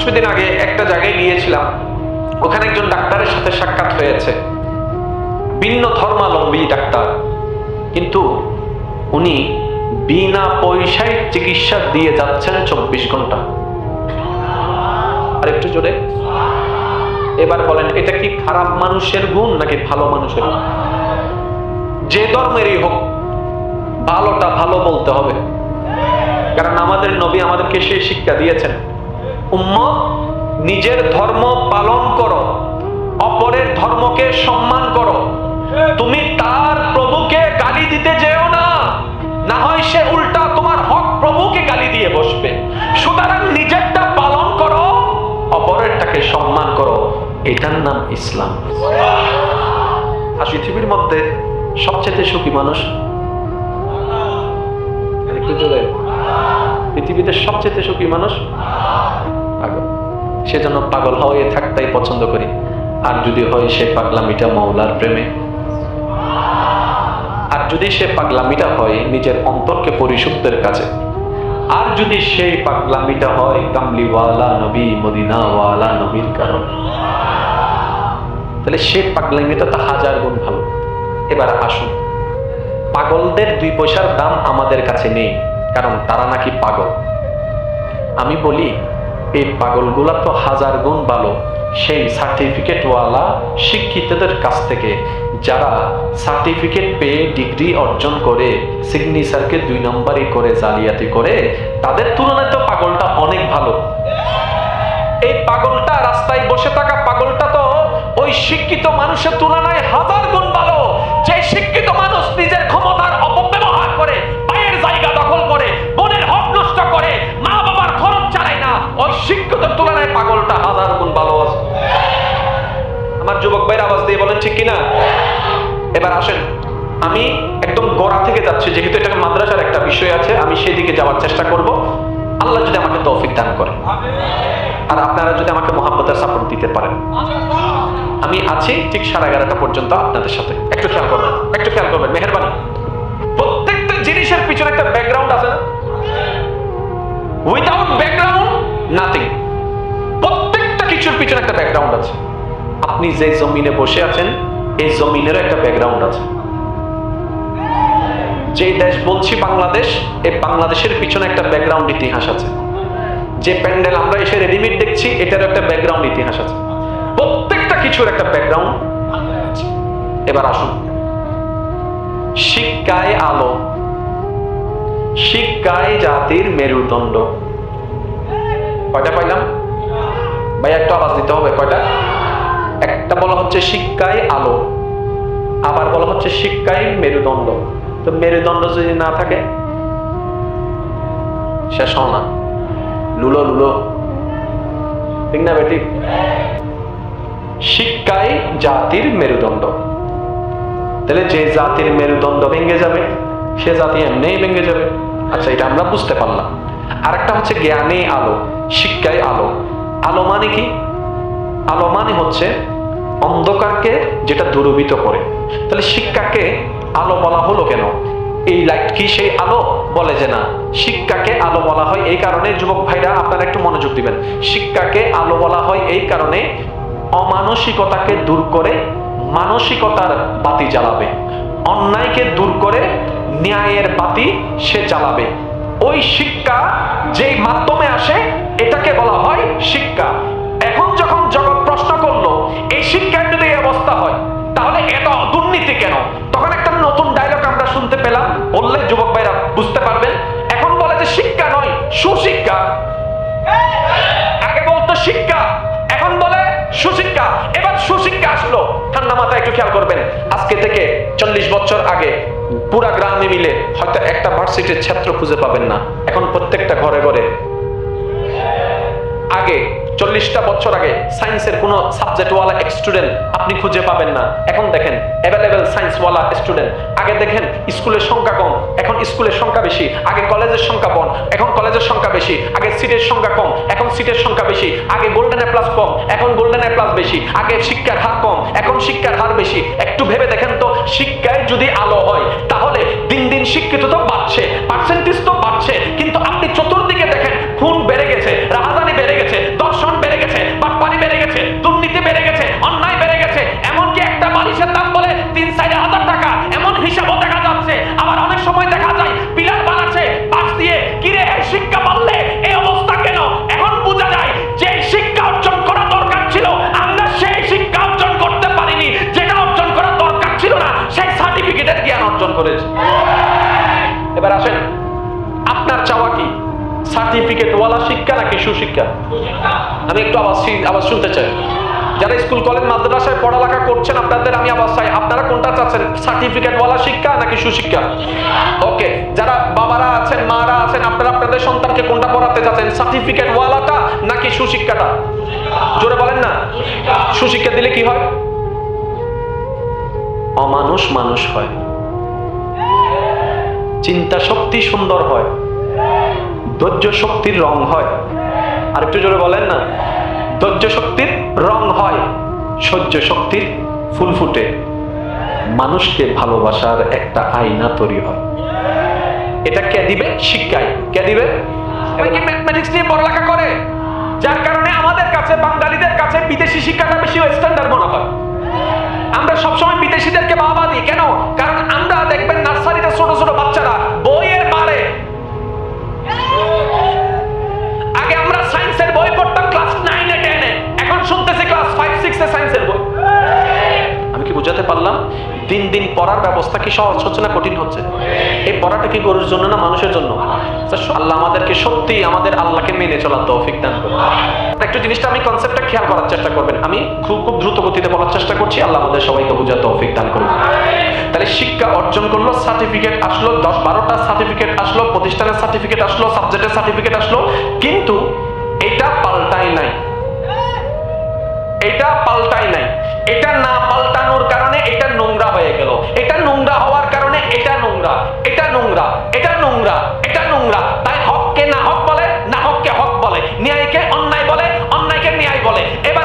কিছুদিন আগে একটা জায়গায় গিয়েছিলাম, ওখানে একজন ডাক্তারের সাথে সাক্ষাৎ হয়েছে, ভিন্ন ধর্মাবলম্বী ডাক্তার, কিন্তু উনি বিনা পয়সায় চিকিৎসা দিয়ে যাচ্ছেন 24 ঘন্টা। আর একটু জোরে, এবার বলেন এটা কি খারাপ মানুষের গুণ নাকি ভালো মানুষের গুণ? যে ধর্মেরই হোক ভালোটা ভালো বলতে হবে, কারণ আমাদের নবী আমাদেরকে সেই শিক্ষা দিয়েছেন, উম্মত নিজের ধর্ম পালন করো, অপরের ধর্মকে সম্মান করো। তুমি তার প্রভুকে গালি দিতে যেও না, না হয় সে উল্টা তোমার হক প্রভুকে গালি দিয়ে বসবে। সুতরাং নিজেরটা পালন করো, অপরেরটাকে সম্মান করো, এটার নাম ইসলাম। আর পৃথিবীর মধ্যে সবচেয়ে সুখী মানুষ, একটু জোরে, পৃথিবীতে সবচেয়ে সুখী মানুষ পাগল। সেজন্য পাগল হয়ে থাকতেই পছন্দ করি। আর যদি হয় সে পাগলামিটা মওলার প্রেমে, আর যদি সে পাগলামিটা হয় নিজের অন্তরকে পরিশুদ্ধের কাছে, আর যদি সেই পাগলামিটা হয় কামলিওয়ালা নবী মদিনাওয়ালা নবীর কারণে, তাহলে সে পাগলামিটা তো 1000 গুণ ভালো। এবার আসুন, পাগলদের 2 পয়সার দাম আমাদের কাছে নেই, কারণ তারা নাকি পাগল। আমি বলি এই পাগলগুলা তো 1000 গুণ ভালো সেই সার্টিফিকেটওয়ালা শিক্ষিতদের কাছ থেকে, যারা সার্টিফিকেট পেয়ে ডিগ্রি অর্জন করে সিগনেচারকে 2 নম্বরই করে জালিয়াতি করে, তাদের তুলনায় তো পাগলটা অনেক ভালো। এই পাগলটা, রাস্তায় বসে থাকা পাগলটা তো ওই শিক্ষিত মানুষের তুলনায় 1000 গুণ ভালো। যে শিক্ষিত মানুষ নিজের ক্ষমতার অপব্যবহার করে, পায়ের জায়গা দখল করে, বোনের হক নষ্ট করে, মা বাবার খরচ চালায় না, ওই শিক্ষিতের তুলনায় পাগলটা 1000 গুণ ভালো আছে। আমার যুবক ভাইয়ের আওয়াজ দিয়ে বলেন ঠিক কিনা? এবার আসেন, আমি একদম গোড়া থেকে যাচ্ছি, যেহেতু এটা মাদ্রাসার একটা বিষয় আছে, আমি সেদিকে যাওয়ার চেষ্টা করব, আল্লাহ যদি আমাকে তৌফিক দান করে, আর আপনারা যদি আমাকে মহাব্বতের সাপোর্ট দিতে পারেন। আমি আছি ঠিক 11:30 পর্যন্ত আপনাদের সাথে। একটু খেয়াল করবেন, একটু খেয়াল করবেন, মেহেরবানি। প্রত্যেকটা জিনিসের পিছনে একটা ব্যাকগ্রাউন্ড আছে না? Without background nothing. প্রত্যেকটা কিছুর পিছনে একটা ব্যাকগ্রাউন্ড আছে। আপনি যে জমিনে বসে আছেন, এই জমিনেরও একটা ব্যাকগ্রাউন্ড আছে। যে দেশ বলছি বাংলাদেশ, এই বাংলাদেশের পিছনে একটা ব্যাকগ্রাউন্ড ইতিহাস আছে। যে প্যান্ডেল আমরা এসে রেডিমেড দেখছি, এটারও একটা ব্যাকগ্রাউন্ড ইতিহাস আছে। প্রত্যেকটা কিছুর একটা ব্যাকগ্রাউন্ড। এবার আসুন, শিক্ষায় আলো, শিক্ষায় জাতির মেরুদণ্ড। কয়টা পাইলাম ভাই? একটা আওয়াজ দিতে হবে। কয়টা? একটা বলা হচ্ছে শিক্ষায় আলো, আবার বলা হচ্ছে শিক্ষায় মেরুদণ্ড। তো মেরুদণ্ড যদি না থাকে শেষ হও না, লুলো লুলো, ঠিক না বেটি? শিক্ষায় জাতির মেরুদণ্ড। তাহলে যে জাতির মেরুদণ্ড ভেঙে যাবে, সে জাতি এমনিই ভেঙে যাবে। আচ্ছা, এটা আমরা বুঝতে পারলাম। আর একটা হচ্ছে জ্ঞানে আলো, শিক্ষায় আলো। আলো মানে কি? আলো মানে হচ্ছে অন্ধকারকে যেটা দূরীভূত করে। তাহলে শিক্ষাকে আলো বলা হলো কেন? এই লাইট কি সেই আলো? বলে যে না, শিক্ষাকে আলো বলা হয় এই কারণে, যুবক ভাইরা আপনারা একটু মনোযোগ দিবেন। শিক্ষাকে আলো বলা হয় এই কারণে, অমানসিকতাকে দূর করে মানসিকতার বাতি জ্বালাবে, অন্যায়কে দূর করে ন্যায়ের বাতি সে জ্বালাবে। ওই শিক্ষা যেই মাধ্যমে আসে, এটাকে বলা হয় শিক্ষা। এখন যখন জগৎ প্রশ্ন করলো এই শিক্ষার যদি এই অবস্থা হয়, তাহলে এত দুর্নীতি কেন? তখন একটা নতুন ডায়লগ আমরা শুনতে পেলাম, বললে যুবক ভাইরা বুঝতে পারবেন। এখন বলে যে শিক্ষা নয়, সুশিক্ষা। আগে বলতো শিক্ষা, এখন বলে সুশিক্ষা। এবার সুশিক্ষা আসলো। ঠান্ডা মাথায় একটু খেয়াল করবেন, আজকে থেকে 40 বছর আগে পুরা গ্রামে মিলে হয়তো একটা ভার্সিটির ছাত্র খুঁজে পাবেন না। এখন প্রত্যেকটা ঘরে ঘরে। আগে 40টা বছর আগে সায়েন্সের কোনো সাবজেক্টওয়ালা স্টুডেন্ট আপনি খুঁজে পাবেন না। এখন দেখেন অ্যাভেলেবেল সায়েন্সওয়ালা স্টুডেন্ট। আগে দেখেন স্কুলের সংখ্যা কম, এখন স্কুলের সংখ্যা বেশি। আগে কলেজের সংখ্যা কম, এখন কলেজের সংখ্যা বেশি। আগে সিটের সংখ্যা কম, এখন সিটের সংখ্যা বেশি। আগে গোল্ডেন এ প্লাস কম, এখন গোল্ডেন এ প্লাস বেশি। আগে শিক্ষার হার কম, এখন শিক্ষার হার বেশি। একটু ভেবে দেখেন তো, শিক্ষায় যদি আলো হয়, তাহলে দিন দিন শিক্ষিত তো বাড়ছে, পার্সেন্টেজ তো বাড়ছে, কিন্তু আপনি চতুর্দিকে দেখেন খুন বেড়ে গেছে, রাহাজানি বেড়ে গেছে, দর্শন সার্টিফিকেটওয়ালা শিক্ষা নাকি সুশিক্ষা? আমি একটু আওয়াজ শুনতে চাই। যারা স্কুল কলেজ মাদ্রাসায় পড়ালেখা করছেন আপনাদের আমি আওয়াজ চাই, আপনারা কোনটা চাচ্ছেন, সার্টিফিকেটওয়ালা শিক্ষা নাকি সুশিক্ষা? ওকে, যারা বাবারা আছেন মারা আছেন আপনারা আপনাদের সন্তানকে কোনটা পড়াতে চাচ্ছেন, সার্টিফিকেটওয়ালাটা নাকি সুশিক্ষাটা? জোরে বলেন না। সুশিক্ষা দিলে কি হয়? অমানুষ মানুষ হয়, চিন্তা শক্তি সুন্দর হয়, ধৈর্য শক্তির রং হয়। আর একটু জোরে বলেন না। ধৈর্য শক্তির রং হয়, সহ্য শক্তির ফুল ফুটে, মানুষকে ভালোবাসার একটা আয়না তৈরি হয়। এটা কে দিবে? শিক্ষায়। কে দিবে? ম্যাথমেটিক্স নিয়ে পড়ালেখা করে, যার কারণে আমাদের কাছে বাঙালিদের কাছে বিদেশি শিক্ষাটা বেশি স্ট্যান্ডার্ড মনে হয়। আমরা সবসময় বিদেশিদেরকে বাবা দিই কেন? কারণ আমরা দেখবেন নার্সারিতে ছোট ছোট বাচ্চারা বইয়ের বারে, আগে আমরা সায়েন্সের বই পড়তাম ক্লাস 9 এ 10 এ, এখন শুনতেছি ক্লাস 5 6 এ সায়েন্সের বই। আমি কি বুঝাতে পারলাম? দিন দিন পড়ার ব্যবস্থা কি সহজ হচ্ছে না কঠিন হচ্ছে? এই পড়াটা কি গরুর জন্য না মানুষের জন্য? আল্লাহ আমাদেরকে সত্যি আমাদের আল্লাহকে মেনে চলার তৌফিক দান করুন। একটু জিনিসটা আমি কনসেপ্টটা খেয়াল করার চেষ্টা করবেন। আমি খুব দ্রুত গতিতে বলার চেষ্টা করছি, আল্লাহ আমাদের সবাইকে বোঝার তৌফিক দান করুন। তাহলে শিক্ষা অর্জন করলো, সার্টিফিকেট আসলো, 10-12টা সার্টিফিকেট আসলো, প্রতিষ্ঠানের সার্টিফিকেট আসলো, সাবজেক্টের সার্টিফিকেট আসলো, কিন্তু এটা পাল্টায় নাই। এটা পাল্টায় নাই। এটা না পাল্টানোর কারণে এটা নোংরা হয়ে গেল। এটা নোংরা হওয়ার কারণে এটা নোংরা, এটা নোংরা, এটা নোংরা, এটা নোংরা। তাই হককে না হক বলে, না হককে হক বলে, ন্যায়কে অন্যায় বলে, অন্যায়কে ন্যায় বলে। এবার